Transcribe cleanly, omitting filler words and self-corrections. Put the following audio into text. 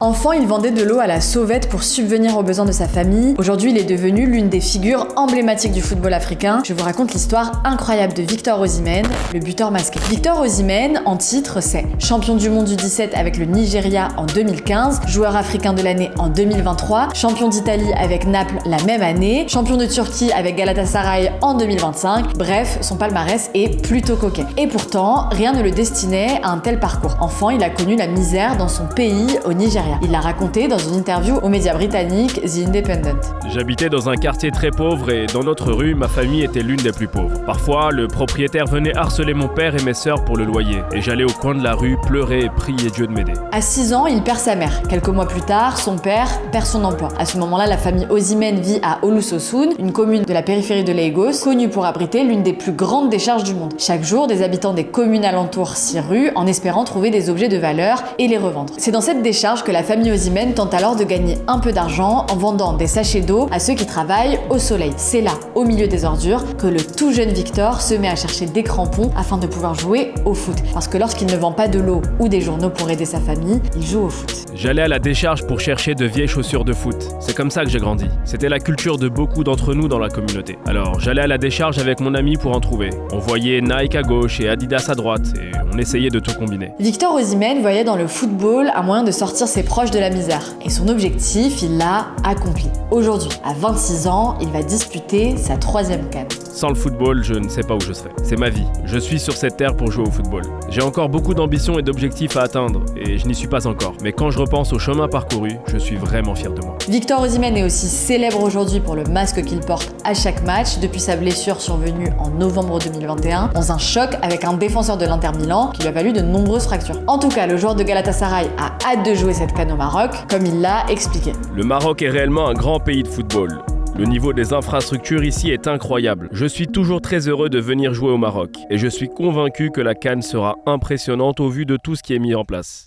Enfant, il vendait de l'eau à la sauvette pour subvenir aux besoins de sa famille. Aujourd'hui, il est devenu l'une des figures emblématiques du football africain. Je vous raconte l'histoire incroyable de Victor Osimhen, le buteur masqué. Victor Osimhen, en titre, c'est champion du monde du 17 avec le Nigeria en 2015, joueur africain de l'année en 2023, champion d'Italie avec Naples la même année, champion de Turquie avec Galatasaray en 2025. Bref, son palmarès est plutôt coquet. Et pourtant, rien ne le destinait à un tel parcours. Enfant, il a connu la misère dans son pays, au Nigeria. Il l'a raconté dans une interview aux médias britanniques The Independent. J'habitais dans un quartier très pauvre et dans notre rue, ma famille était l'une des plus pauvres. Parfois, le propriétaire venait harceler mon père et mes sœurs pour le loyer et j'allais au coin de la rue pleurer et prier Dieu de m'aider. À 6 ans, il perd sa mère. Quelques mois plus tard, son père perd son emploi. À ce moment-là, la famille Osimhen vit à Olusosun, une commune de la périphérie de Lagos, connue pour abriter l'une des plus grandes décharges du monde. Chaque jour, des habitants des communes alentours s'y ruent en espérant trouver des objets de valeur et les revendre. C'est dans cette décharge que la famille Osimhen tente alors de gagner un peu d'argent en vendant des sachets d'eau à ceux qui travaillent au soleil. C'est là, au milieu des ordures, que le tout jeune Victor se met à chercher des crampons afin de pouvoir jouer au foot. Parce que lorsqu'il ne vend pas de l'eau ou des journaux pour aider sa famille, il joue au foot. J'allais à la décharge pour chercher de vieilles chaussures de foot. C'est comme ça que j'ai grandi. C'était la culture de beaucoup d'entre nous dans la communauté. Alors j'allais à la décharge avec mon ami pour en trouver. On voyait Nike à gauche et Adidas à droite et on essayait de tout combiner. Victor Osimhen voyait dans le football un moyen de sortir ses proches de la misère. Et son objectif, il l'a accompli. Aujourd'hui, à 26 ans, il va disputer sa 3e CAN. Sans le football, je ne sais pas où je serais. C'est ma vie. Je suis sur cette terre pour jouer au football. J'ai encore beaucoup d'ambitions et d'objectifs à atteindre, et je n'y suis pas encore. Mais quand je repense au chemin parcouru, je suis vraiment fier de moi. Victor Osimhen est aussi célèbre aujourd'hui pour le masque qu'il porte à chaque match, depuis sa blessure survenue en novembre 2021, dans un choc avec un défenseur de l'Inter Milan qui lui a valu de nombreuses fractures. En tout cas, le joueur de Galatasaray a hâte de jouer cette CAN au Maroc, comme il l'a expliqué. Le Maroc est réellement un grand pays de football. Le niveau des infrastructures ici est incroyable. Je suis toujours très heureux de venir jouer au Maroc et je suis convaincu que la CAN sera impressionnante au vu de tout ce qui est mis en place.